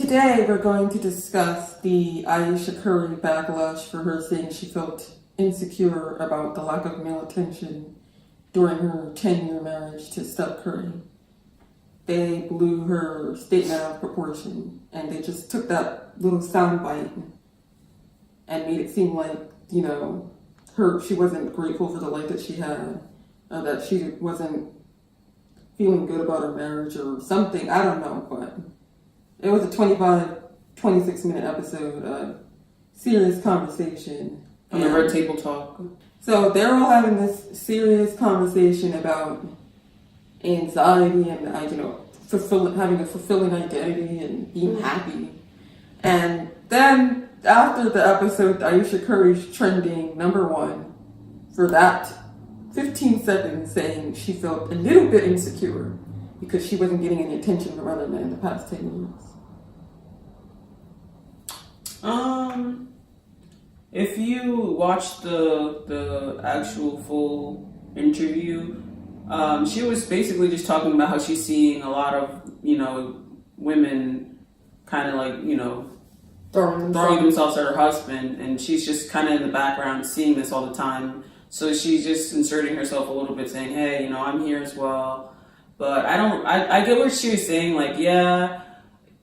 today we're going to discuss the Ayesha Curry backlash for her saying she felt insecure about the lack of male attention during her 10-year marriage to Steph Curry. They blew her statement out of proportion, and they just took that little soundbite and made it seem like, she wasn't grateful for the life that she had, or that she wasn't feeling good about her marriage or something. I don't know, but it was a 26-minute episode, serious conversation. On the Red Table Talk. So they're all having this serious conversation about anxiety and, having a fulfilling identity and being happy. And then after the episode, Ayesha Curry's trending #1 for that 15 seconds saying she felt a little bit insecure because she wasn't getting any attention from other men in the past 10 years. If you watch the actual full interview, she was basically just talking about how she's seeing a lot of, women kind of like, throwing themselves at her husband, and she's just kind of in the background seeing this all the time. So she's just inserting herself a little bit, saying, hey, I'm here as well. But I get what she was saying, like, yeah,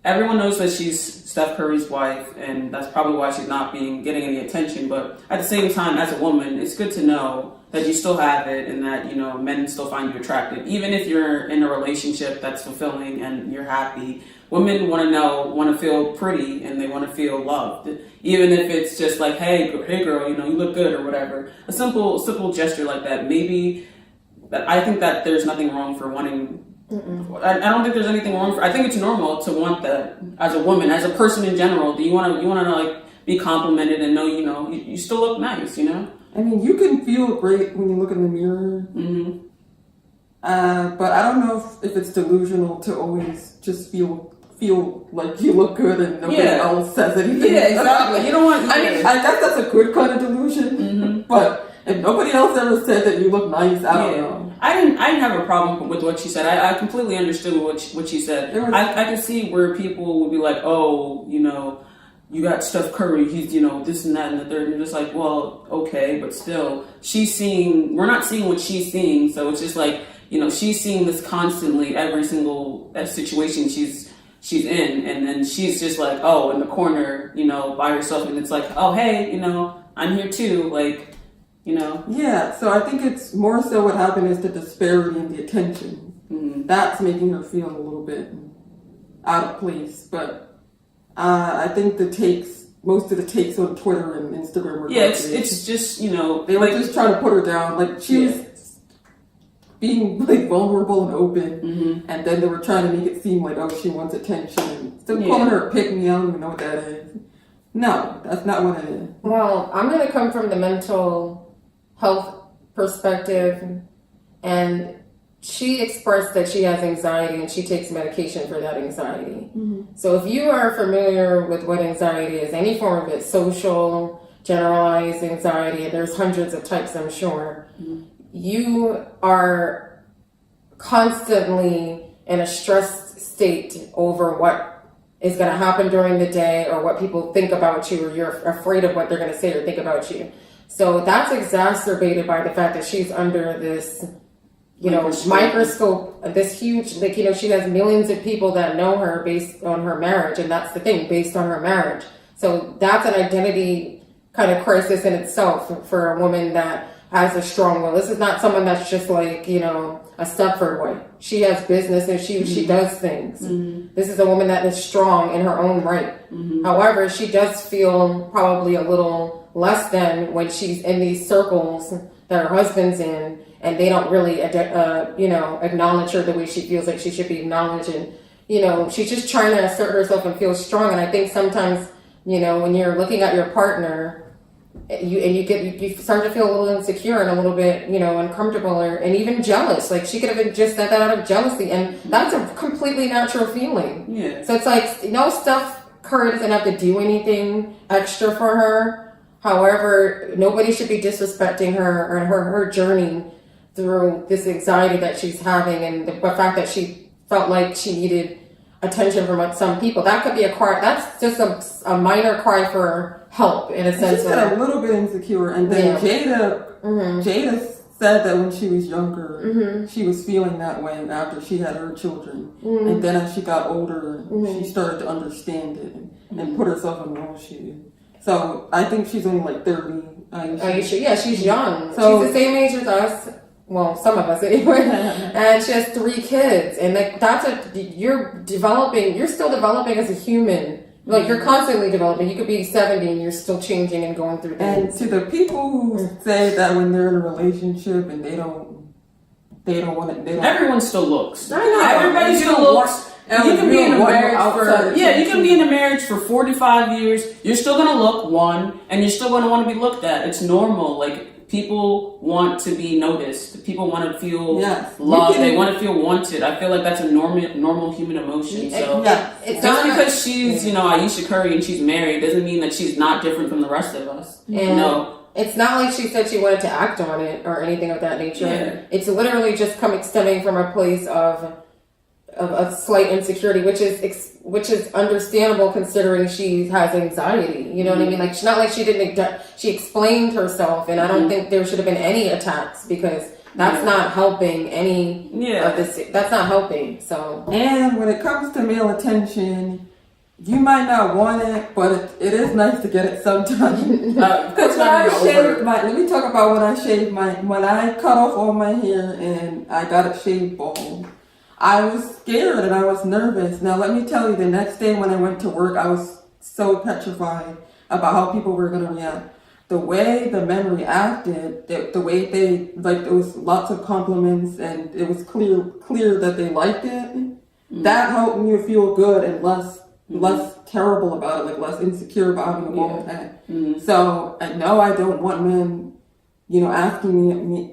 everyone knows that she's Steph Curry's wife, and that's probably why she's not getting any attention. But at the same time, as a woman, it's good to know that you still have it, and that, men still find you attractive. Even if you're in a relationship that's fulfilling and you're happy, women want to feel pretty, and they want to feel loved. Even if it's just like, hey girl, you look good or whatever. A simple gesture like that. Maybe, I think that there's nothing wrong for wanting. I don't think there's anything wrong I think it's normal to want that as a woman, as a person in general. Do you want to like be complimented and know, you still look nice, I mean, you can feel great when you look in the mirror. Mm-hmm. But I don't know if it's delusional to always just feel like you look good and nobody else says anything. Yeah, exactly. You don't want. I guess that's a good kind of delusion. Mm-hmm. But if nobody else ever said that you look nice, I don't know. I didn't have a problem with what she said. I completely understood what she said. I could see where people would be like, oh, you got Steph Curry, he's, this and that and the third. And you're just like, well, okay, but still, we're not seeing what she's seeing. So it's just like, she's seeing this constantly, every single situation she's in. And then she's just like, oh, in the corner, by herself. And it's like, oh, hey, I'm here too. Like, Yeah, so I think it's more so what happened is the disparity in the attention. Mm-hmm. That's making her feel a little bit out of place. But I think most of the takes on Twitter and Instagram were it's just, they were just trying to put her down. Like, she was being, like, vulnerable and open. Mm-hmm. And then they were trying to make it seem like, oh, she wants attention. So calling her a pick-me, I don't even know what that is. No, that's not what it is. Well, I'm going to come from the mental health perspective, and she expressed that she has anxiety and she takes medication for that anxiety. Mm-hmm. So if you are familiar with what anxiety is, any form of it, social, generalized anxiety, and there's hundreds of types, I'm sure, you are constantly in a stressed state over what is going to happen during the day, or what people think about you, or you're afraid of what they're going to say or think about you. So that's exacerbated by the fact that she's under this, microscope, this huge, she has millions of people that know her based on her marriage. And that's the thing, based on her marriage. So that's an identity kind of crisis in itself for a woman that has a strong will. This is not someone that's just like, a Stepford wife. She has business and she does things. Mm-hmm. This is a woman that is strong in her own right. Mm-hmm. However, she does feel probably a little less than when she's in these circles that her husband's in, and they don't really, acknowledge her the way she feels like she should be acknowledged. And, she's just trying to assert herself and feel strong. And I think sometimes, when you're looking at your partner, you start to feel a little insecure and a little bit, uncomfortable and even jealous. Like, she could have just said that out of jealousy, and that's a completely natural feeling. Yeah. So it's like, Steph Curry doesn't have to do anything extra for her. However, nobody should be disrespecting her or her journey through this anxiety that she's having, and the fact that she felt like she needed attention from some people. That could be a cry. That's just a minor cry for help in a sense. She said a little bit insecure, and then Jada said that when she was younger, she was feeling that way after she had her children, and then as she got older, she started to understand it and put herself in those shoes. So I think she's only like 30. Ayesha, yeah, she's young. So, she's the same age as us. Well, some of us anyway. And she has 3 kids, and like you're still developing as a human. Like, you're constantly developing. You could be 70 and you're still changing and going through things. And to the people who say that when they're in a relationship and they don't want to, everyone still looks. I know. Everybody still looks. You can be in a marriage you can be in a marriage for 45 years. You're still gonna look and you're still gonna want to be looked at. It's normal. Like, people want to be noticed. People want to feel loved. They want to feel wanted. I feel like that's a normal human emotion. So just because she's Ayesha Curry and she's married doesn't mean that she's not different from the rest of us. And it's not like she said she wanted to act on it or anything of that nature. Yeah. It's literally just stemming from a place of slight insecurity, which is understandable considering she has anxiety. You know what I mean? Like, it's not like she explained herself, and I don't think there should have been any attacks, because that's not helping any of this. That's not helping. So, and when it comes to male attention, you might not want it, but it is nice to get it sometimes. Because let me talk about when I cut off all my hair and I got it shaved bald. I was scared and I was nervous. Now, let me tell you, the next day when I went to work, I was so petrified about how people were going to react. The way the men reacted, the way there was lots of compliments, and it was clear that they liked it. That helped me feel good and less terrible about it, like less insecure about having a bald head. So, I know I don't want men asking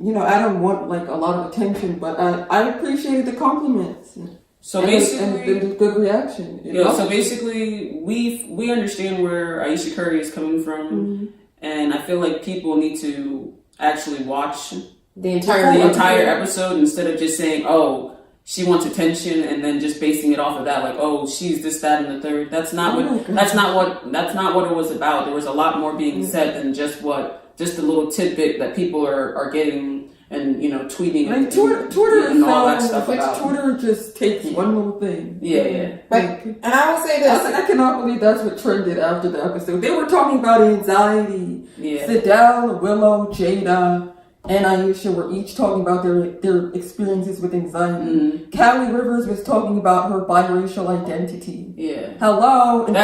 me, I don't want like a lot of attention, but I appreciated the compliments. So basically, and the good reaction. So basically, we understand where Ayesha Curry is coming from, and I feel like people need to actually watch the entire episode instead of just saying, "Oh, she wants attention," and then just basing it off of that, like, "Oh, she's this, that, and the third." That's not what it was about. There was a lot more being said than just the little tidbit that people are getting and tweeting like Twitter and all that stuff like about. Twitter just takes one little thing. And I will say this: I cannot believe that's what trended after the episode. They were talking about anxiety. Sidel, Willow, Jada, and Ayesha were each talking about their experiences with anxiety. Callie Rivers was talking about her biracial identity. Hello. And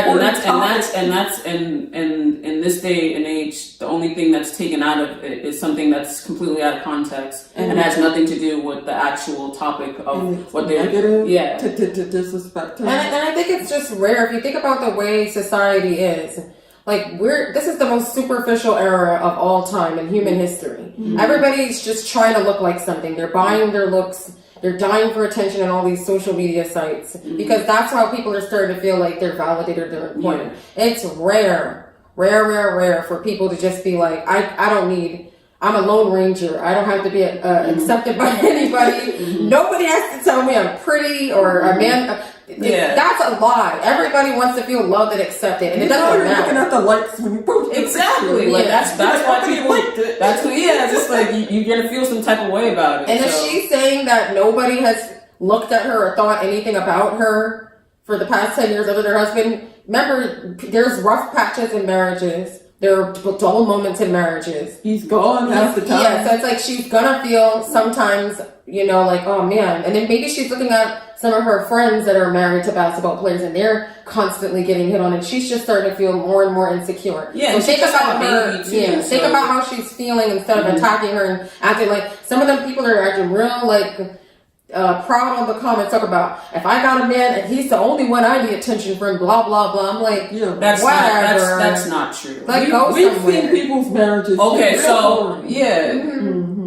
in this day and age, the only thing that's taken out of it is something that's completely out of context and has nothing to do with the actual topic of what they're to disrespect her. And I think it's just rare if you think about the way society is. Like, this is the most superficial era of all time in human history. Everybody's just trying to look like something. They're buying their looks. They're dying for attention on all these social media sites because that's how people are starting to feel like they're validated, they're important. It's rare for people to just be like, I'm a lone ranger. I don't have to be accepted by anybody. Nobody has to tell me I'm pretty or a man. That's a lie. Everybody wants to feel loved and accepted, and it doesn't matter. Looking at the likes when you post exactly. Like that's why people. That's it's just like you're gonna feel some type of way about it. And if she's saying that nobody has looked at her or thought anything about her for the past 10 years other than her husband, remember, there's rough patches in marriages. There are dull moments in marriages. He's gone half the time. Yeah, so it's like she's gonna feel sometimes, like, oh man. And then maybe she's looking at some of her friends that are married to basketball players and they're constantly getting hit on, and she's just starting to feel more and more insecure. Yeah, so think about her. Think about how she's feeling instead of attacking her and acting like some of them people are acting real like proud on the comments talk about, if I got a man and he's the only one I need attention from, blah blah blah. I'm like, that's whatever. That's not true. Like, we've seen people's marriages. Okay, so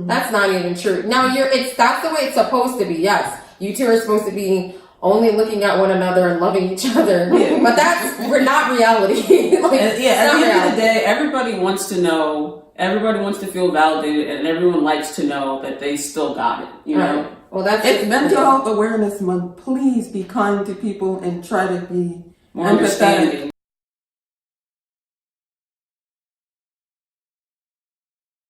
that's not even true. Now that's the way it's supposed to be. Yes, you two are supposed to be only looking at one another and loving each other, but we're not reality. At the end of the day, everybody wants to know. Everybody wants to feel validated, and everyone likes to know that they still got it. You know. Well, that's It's Mental Health Awareness Month. Please be kind to people and try to be More empathetic. understanding.